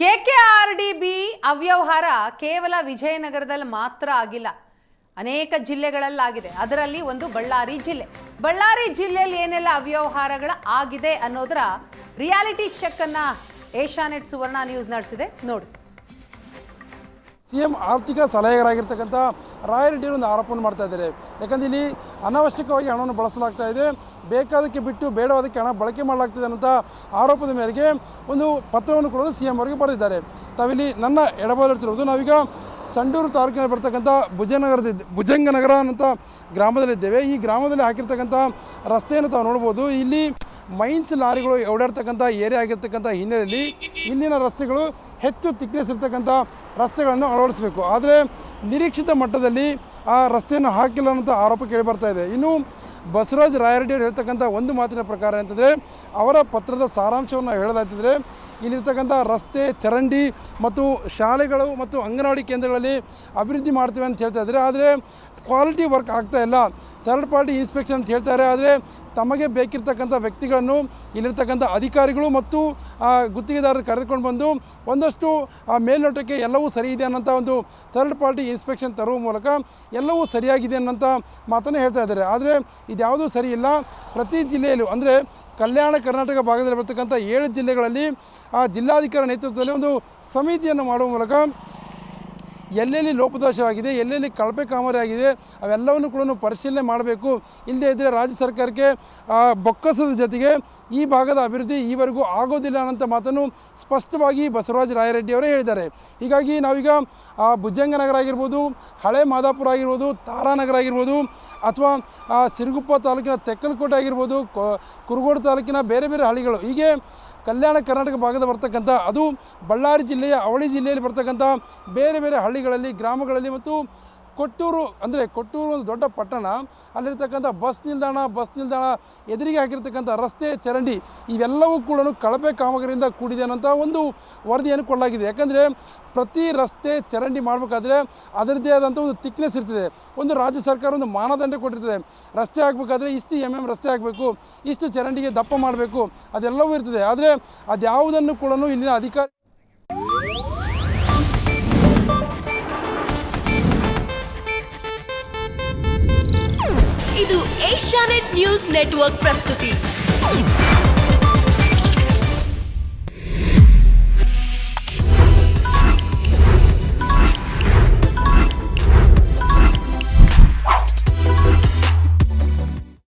KKRDB ಅವ್ಯವಹಾರ ಕೇವಲ ವಿಜಯನಗರದಲ್ಲಿ ಮಾತ್ರ ಆಗಿಲ್ಲ, ಅನೇಕ ಜಿಲ್ಲೆಗಳಲ್ಲಾಗಿದೆ. ಅದರಲ್ಲಿ ಒಂದು ಬಳ್ಳಾರಿ ಜಿಲ್ಲೆ. ಬಳ್ಳಾರಿ ಜಿಲ್ಲೆಯಲ್ಲಿ ಏನೆಲ್ಲ ಅವ್ಯವಹಾರಗಳು ಆಗಿದೆ ಅನ್ನೋದರ ರಿಯಾಲಿಟಿ ಚೆಕ್ ಅನ್ನ ಏಷ್ಯಾನೆಟ್ ಸುವರ್ಣ ನ್ಯೂಸ್ ನಡೆಸಿದೆ, ನೋಡಿ. ಸಿಎಂ ಆರ್ಥಿಕ ಸಲಹೆಗಾರಾಗಿರ್ತಕ್ಕಂಥ ರಾಯರೆಡ್ಡಿ ಒಂದು ಆರೋಪವನ್ನು ಮಾಡ್ತಾ ಇದ್ದಾರೆ. ಯಾಕಂದರೆ ಇಲ್ಲಿ ಅನಾವಶ್ಯಕವಾಗಿ ಹಣವನ್ನು ಬಳಸಲಾಗ್ತಾ ಇದೆ, ಬೇಕಾದಕ್ಕೆ ಬಿಟ್ಟು ಬೇಡವಾದಕ್ಕೆ ಹಣ ಬಳಕೆ ಮಾಡಲಾಗ್ತಿದೆ ಅನ್ನೋಂಥ ಆರೋಪದ ಮೇರೆಗೆ ಒಂದು ಪತ್ರವನ್ನು ಕೂಡ ಸಿಎಂ ಅವರಿಗೆ ಬರೆದಿದ್ದಾರೆ. ತಾವಿಲ್ಲಿ ನನ್ನ ಎಡಬಾಲಿರ್ತಿರೋದು, ನಾವೀಗ ಸಂಡೂರು ತಾಲೂಕಿನಲ್ಲಿ ಬರ್ತಕ್ಕಂಥ ಭುಜಂಗನಗರ ಅನ್ನೋಂಥ ಗ್ರಾಮದಲ್ಲಿದ್ದೇವೆ. ಈ ಗ್ರಾಮದಲ್ಲಿ ಹಾಕಿರ್ತಕ್ಕಂಥ ರಸ್ತೆಯನ್ನು ತಾವು ನೋಡ್ಬೋದು. ಇಲ್ಲಿ ಮೈನ್ಸ್ ಲಾರಿಗಳು ಓಡಾಡ್ತಕ್ಕಂಥ ಏರಿಯಾ ಆಗಿರ್ತಕ್ಕಂಥ ಹಿನ್ನೆಲೆಯಲ್ಲಿ ಇಲ್ಲಿನ ರಸ್ತೆಗಳು ಹೆಚ್ಚು ತಿಕ್ನೆಸ್ ಇರ್ತಕ್ಕಂಥ ರಸ್ತೆಗಳನ್ನು ಅಳವಡಿಸಬೇಕು. ಆದರೆ ನಿರೀಕ್ಷಿತ ಮಟ್ಟದಲ್ಲಿ ಆ ರಸ್ತೆಯನ್ನು ಹಾಕಿಲ್ಲ ಅನ್ನೋಂಥ ಆರೋಪ ಕೇಳಿ ಬರ್ತಾ ಇದೆ. ಇನ್ನು ಬಸವರಾಜ ರಾಯರೆಡ್ಡಿ ಅವರು ಹೇಳ್ತಕ್ಕಂಥ ಒಂದು ಮಾತಿನ ಪ್ರಕಾರ ಅಂತಂದರೆ, ಅವರ ಪತ್ರದ ಸಾರಾಂಶವನ್ನು ಹೇಳೋದಾಯ್ತಂದರೆ, ಇಲ್ಲಿರ್ತಕ್ಕಂಥ ರಸ್ತೆ, ಚರಂಡಿ ಮತ್ತು ಶಾಲೆಗಳು ಮತ್ತು ಅಂಗನವಾಡಿ ಕೇಂದ್ರಗಳಲ್ಲಿ ಅಭಿವೃದ್ಧಿ ಮಾಡ್ತೀವಿ ಅಂತ ಹೇಳ್ತಾ ಇದ್ದಾರೆ. ಆದರೆ ಕ್ವಾಲಿಟಿ ವರ್ಕ್ ಆಗ್ತಾ ಇಲ್ಲ, ಥರ್ಡ್ ಪಾರ್ಟಿ ಇನ್ಸ್ಪೆಕ್ಷನ್ ಅಂತ ಹೇಳ್ತಾರೆ. ಆದರೆ ತಮಗೆ ಬೇಕಿರ್ತಕ್ಕಂಥ ವ್ಯಕ್ತಿಗಳನ್ನು ಇಲ್ಲಿರ್ತಕ್ಕಂಥ ಅಧಿಕಾರಿಗಳು ಮತ್ತು ಗುತ್ತಿಗೆದಾರರು ಕರೆದುಕೊಂಡು ಬಂದು ಒಂದಷ್ಟು ಮೇಲ್ನೋಟಕ್ಕೆ ಎಲ್ಲವೂ ಸರಿ ಇದೆ ಅನ್ನೋಂಥ ಒಂದು ಥರ್ಡ್ ಪಾರ್ಟಿ ಇನ್ಸ್ಪೆಕ್ಷನ್ ತರುವ ಮೂಲಕ ಎಲ್ಲವೂ ಸರಿಯಾಗಿದೆ ಅನ್ನೋಂಥ ಮಾತನ್ನು ಹೇಳ್ತಾ ಇದ್ದಾರೆ. ಆದರೆ ಇದ್ಯಾವುದೂ ಸರಿ ಇಲ್ಲ. ಪ್ರತಿ ಜಿಲ್ಲೆಯಲ್ಲೂ ಅಂದರೆ ಕಲ್ಯಾಣ ಕರ್ನಾಟಕ ಭಾಗದಲ್ಲಿ ಬರ್ತಕ್ಕಂಥ 7 ಜಿಲ್ಲೆಗಳಲ್ಲಿ ಜಿಲ್ಲಾಧಿಕಾರಿ ನೇತೃತ್ವದಲ್ಲಿ ಒಂದು ಸಮಿತಿಯನ್ನು ಮಾಡುವ ಮೂಲಕ ಎಲ್ಲೆಲ್ಲಿ ಲೋಪದೋಷವಾಗಿದೆ, ಎಲ್ಲೆಲ್ಲಿ ಕಳಪೆ ಕಾಮಗಾರಿ ಆಗಿದೆ, ಅವೆಲ್ಲವನ್ನು ಕೂಡ ಪರಿಶೀಲನೆ ಮಾಡಬೇಕು. ಇಲ್ಲದೇ ಇದ್ದರೆ ರಾಜ್ಯ ಸರ್ಕಾರಕ್ಕೆ ಬೊಕ್ಕಸದ ಜೊತೆಗೆ ಈ ಭಾಗದ ಅಭಿವೃದ್ಧಿ ಈವರೆಗೂ ಆಗೋದಿಲ್ಲ ಅನ್ನೋಂಥ ಮಾತನ್ನು ಸ್ಪಷ್ಟವಾಗಿ ಬಸವರಾಜ ರಾಯರೆಡ್ಡಿ ಅವರೇ ಹೇಳಿದ್ದಾರೆ. ಹೀಗಾಗಿ ನಾವೀಗ ಭುಜಂಗನಗರ ಆಗಿರ್ಬೋದು, ಹಳೆ ಮಾದಾಪುರ ಆಗಿರ್ಬೋದು, ತಾರಾನಗರ ಆಗಿರ್ಬೋದು, ಅಥವಾ ಸಿರುಗುಪ್ಪ ತಾಲೂಕಿನ ತೆಕ್ಕಲಕೋಟೆ ಆಗಿರ್ಬೋದು, ಕುರುಗೋಡು ತಾಲೂಕಿನ ಬೇರೆ ಬೇರೆ ಹಳ್ಳಿಗಳು, ಹೀಗೆ ಕಲ್ಯಾಣ ಕರ್ನಾಟಕ ಭಾಗದ ಬರ್ತಕ್ಕಂಥ, ಅದು ಬಳ್ಳಾರಿ ಜಿಲ್ಲೆಯ ಅವಳಿ ಜಿಲ್ಲೆಯಲ್ಲಿ ಬರ್ತಕ್ಕಂಥ ಬೇರೆ ಬೇರೆ ಹಳ್ಳಿಗಳಲ್ಲಿ, ಗ್ರಾಮಗಳಲ್ಲಿ ಮತ್ತು ಕೊಟ್ಟೂರು ಒಂದು ದೊಡ್ಡ ಪಟ್ಟಣ, ಅಲ್ಲಿರ್ತಕ್ಕಂಥ ಬಸ್ ನಿಲ್ದಾಣ ಎದುರಿಗೆ ಹಾಕಿರ್ತಕ್ಕಂಥ ರಸ್ತೆ, ಚರಂಡಿ ಇವೆಲ್ಲವೂ ಕೂಡ ಕಳಪೆ ಕಾಮಗಾರಿಯಿಂದ ಕೂಡಿದೆ ಅನ್ನೋಂಥ ಒಂದು ವರದಿಯನ್ನು ಕೊಡಲಾಗಿದೆ. ಯಾಕಂದರೆ ಪ್ರತಿ ರಸ್ತೆ, ಚರಂಡಿ ಮಾಡಬೇಕಾದ್ರೆ ಅದರದ್ದೇ ಆದಂಥ ಒಂದು ತಿಕ್ನೆಸ್ ಇರ್ತದೆ. ಒಂದು ರಾಜ್ಯ ಸರ್ಕಾರ ಒಂದು ಮಾನದಂಡ ಕೊಟ್ಟಿರ್ತದೆ. ರಸ್ತೆ ಆಗಬೇಕಾದ್ರೆ ಇಷ್ಟು ರಸ್ತೆ ಆಗಬೇಕು, ಇಷ್ಟು ಚರಂಡಿಗೆ ದಪ್ಪ ಮಾಡಬೇಕು, ಅದೆಲ್ಲವೂ ಇರ್ತದೆ. ಆದರೆ ಅದ್ಯಾವುದನ್ನು ಕೂಡ ಇಲ್ಲಿನ ಅಧಿಕಾರಿ ಇದು ಏಷ್ಯಾನೆಟ್ ನ್ಯೂಸ್ ನೆಟ್ವರ್ಕ್ ಪ್ರಸ್ತುತಿ.